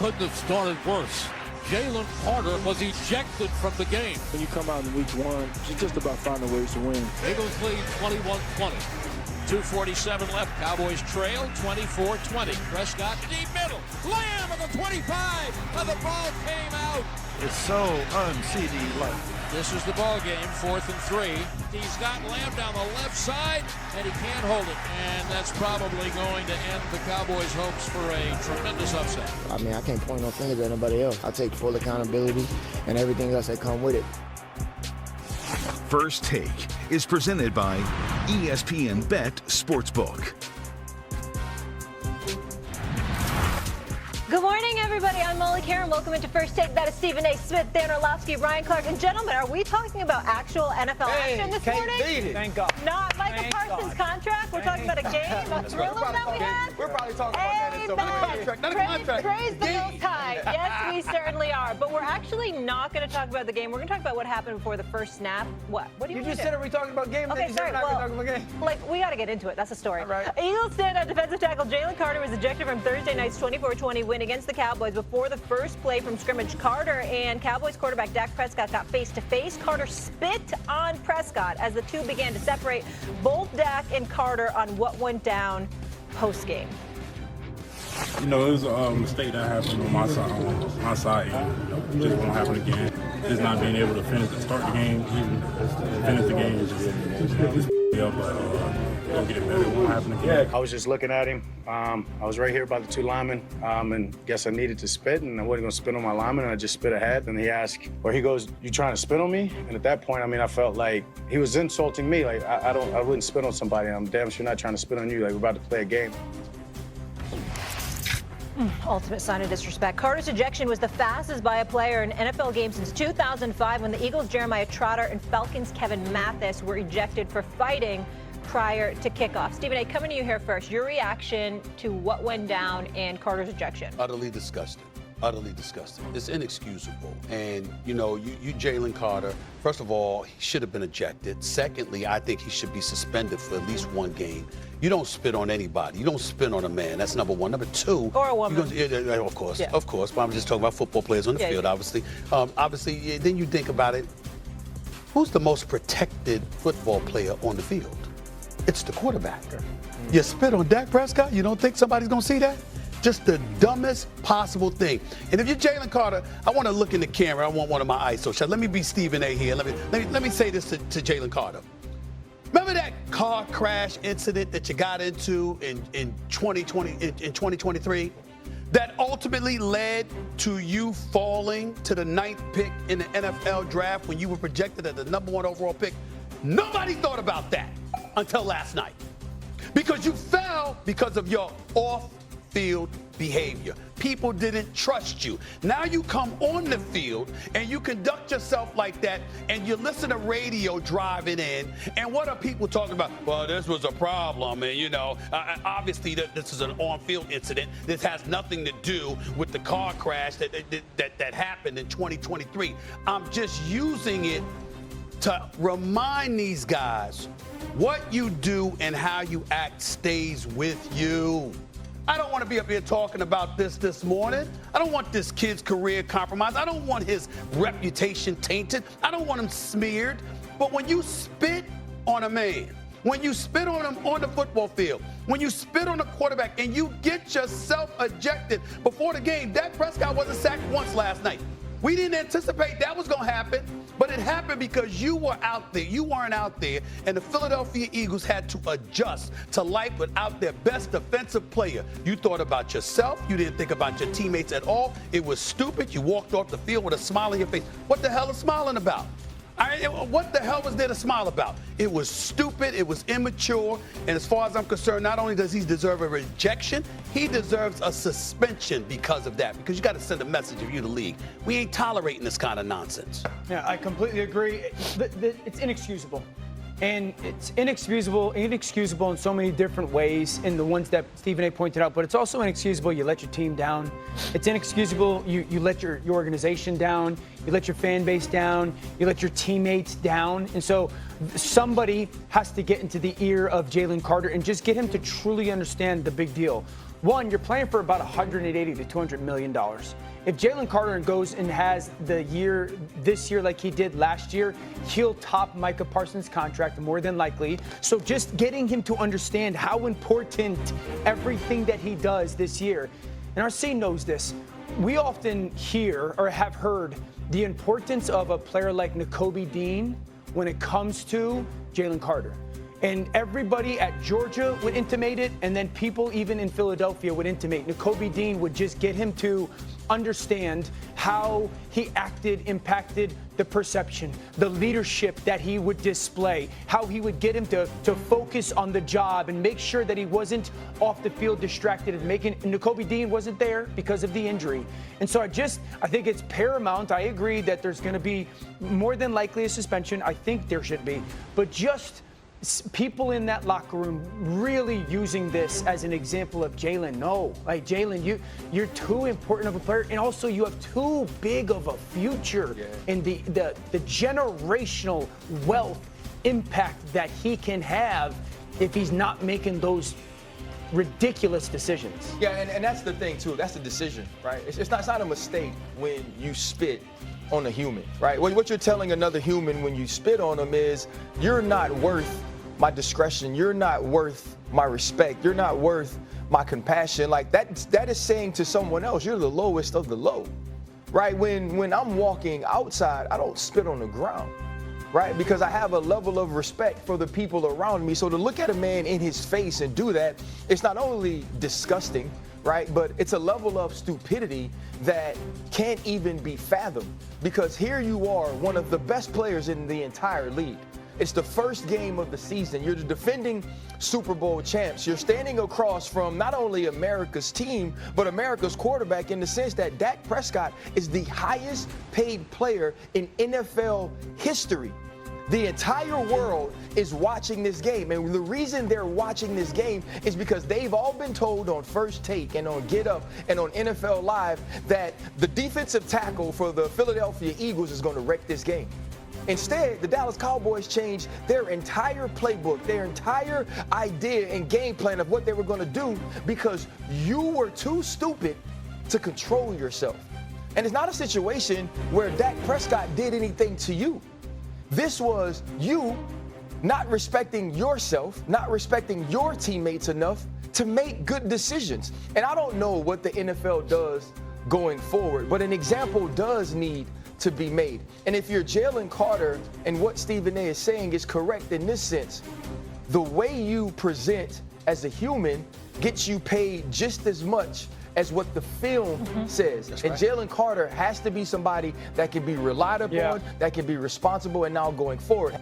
couldn't have started worse. Jalen Carter was ejected from the game. When you come out in week one, it's just about finding ways to win. Eagles lead 21-20. 2:47 left. Cowboys trail 24-20. Prescott deep middle. Lamb at the 25. And the ball came out. It's so un-CD-like. This is the ball game, 4th and 3. He's got Lamb down the left side, and he can't hold it. And that's probably going to end the Cowboys' hopes for a tremendous upset. I mean, I can't point no fingers at anybody else. I take full accountability and everything else that come with it. First Take is presented by ESPN Bet Sportsbook. Good morning, everybody. I'm Molly Karen. Welcome into First Take. That is Stephen A. Smith, Dan Orlovsky, Brian Clark. And gentlemen, are we talking about actual NFL action this morning? Thank God. Not Michael Parsons' contract. We're talking about a game, a thriller that we had. We're probably talking about that. So contract, not a contract. Praise the Most High. Yes, we certainly are. But we're actually not going to talk about the game. We're going to talk about what happened before the first snap. What? What do you just said, are we talking about game? Okay, sorry. Well, like, we got to get into it. That's the story. Right. Eagles standout defensive tackle Jalen Carter was ejected from Thursday night's 24-20 win against the Cowboys before the first play from scrimmage. Carter and Cowboys quarterback Dak Prescott got face-to-face. Carter spit on Prescott as the two began to separate. Both Dak and Carter on what went down post-game. You know, it was a mistake that happened on my side. And, just won't happen again. Just not being able to start the game, even finish the game, just but don't get it better. It won't happen again. I was just looking at him. I was right here by the two linemen, and guess I needed to spit, and I wasn't gonna spit on my lineman, and I just spit ahead. And he asked, or he goes, "You trying to spit on me?" And at that point, I mean, I felt like he was insulting me. Like I wouldn't spit on somebody. I'm damn sure not trying to spit on you. Like we're about to play a game. Ultimate sign of disrespect. Carter's ejection was the fastest by a player in an NFL game since 2005 when the Eagles' Jeremiah Trotter and Falcons' Kevin Mathis were ejected for fighting prior to kickoff. Stephen A., coming to you here first. Your reaction to what went down and Carter's ejection? Utterly disgusting. Utterly disgusting. It's inexcusable. And, you know, you Jalen Carter, first of all, he should have been ejected. Secondly, I think he should be suspended for at least one game. You don't spit on anybody. You don't spit on a man. That's number one. Number two. Or a woman. Of course. But I'm just talking about football players on the field, obviously. Obviously, then you think about it. Who's the most protected football player on the field? It's the quarterback. You spit on Dak Prescott? You don't think somebody's going to see that? Just the dumbest possible thing. And if you're Jalen Carter, I want to look in the camera. I want one of my ISO shots. Let me be Stephen A. here. Let me say this to Jalen Carter. Remember that car crash incident that you got into in 2023? That ultimately led to you falling to the 9th pick in the NFL draft when you were projected as the #1 overall pick. Nobody thought about that until last night. Because you fell because of your off-field behavior. People didn't trust you. Now you come on the field and you conduct yourself like that and you listen to radio driving in. And what are people talking about? Well, this was a problem. And, you know, obviously this is an on-field incident. This has nothing to do with the car crash that happened in 2023. I'm just using it to remind these guys what you do and how you act stays with you. I don't want to be up here talking about this morning. I don't want this kid's career compromised. I don't want his reputation tainted. I don't want him smeared. But when you spit on a man, when you spit on him on the football field, when you spit on a quarterback and you get yourself ejected before the game, Dak Prescott wasn't sacked once last night. We didn't anticipate that was going to happen, but it happened because you were out there. You weren't out there, and the Philadelphia Eagles had to adjust to life without their best defensive player. You thought about yourself. You didn't think about your teammates at all. It was stupid. You walked off the field with a smile on your face. What the hell is smiling about? What the hell was there to smile about? It was stupid. It was immature. And as far as I'm concerned, not only does he deserve a rejection, he deserves a suspension because of that. Because you got to send a message of you, the league. We ain't tolerating this kind of nonsense. Yeah, I completely agree. It's inexcusable. And it's inexcusable in so many different ways, in the ones that Stephen A. pointed out, but it's also inexcusable you let your team down. It's inexcusable you let your organization down, you let your fan base down, you let your teammates down. And so somebody has to get into the ear of Jalen Carter and just get him to truly understand the big deal. One, you're playing for about $180 to $200 million. If Jalen Carter goes and has the year this year like he did last year, he'll top Micah Parsons' contract more than likely. So just getting him to understand how important everything that he does this year, and RC knows this, we often hear or have heard the importance of a player like Nakobe Dean when it comes to Jalen Carter. And everybody at Georgia would intimate it, and then people even in Philadelphia would intimate. Nakobe Dean would just get him to understand how he acted, impacted the perception, the leadership that he would display, how he would get him to focus on the job and make sure that he wasn't off the field distracted and Nakobe Dean wasn't there because of the injury. And so I think it's paramount. I agree that there's going to be more than likely a suspension. I think there should be. But just people in that locker room really using this as an example of Jalen. No, like Jalen, you're too important of a player, and also you have too big of a future in the generational wealth impact that he can have if he's not making those ridiculous decisions. Yeah, and that's the thing too. That's the decision, right? It's not a mistake when you spit on a human, right? What you're telling another human when you spit on them is you're not worth my discretion. You're not worth my respect. You're not worth my compassion. Like that is saying to someone else, you're the lowest of the low, right? When I'm walking outside, I don't spit on the ground, right? Because I have a level of respect for the people around me. So to look at a man in his face and do that, it's not only disgusting, right? But it's a level of stupidity that can't even be fathomed, because here you are, one of the best players in the entire league. It's the first game of the season. You're the defending Super Bowl champs. You're standing across from not only America's team, but America's quarterback, in the sense that Dak Prescott is the highest paid player in NFL history. The entire world is watching this game. And the reason they're watching this game is because they've all been told on First Take and on Get Up and on NFL Live that the defensive tackle for the Philadelphia Eagles is going to wreck this game. Instead, the Dallas Cowboys changed their entire playbook, their entire idea and game plan of what they were going to do, because you were too stupid to control yourself. And it's not a situation where Dak Prescott did anything to you. This was you not respecting yourself, not respecting your teammates enough to make good decisions. And I don't know what the NFL does going forward, but an example does need to be made. And if you're Jalen Carter, and what Stephen A is saying is correct in this sense, the way you present as a human gets you paid just as much as what the film says. That's and right. Jalen Carter has to be somebody that can be relied upon, that can be responsible, and now going forward.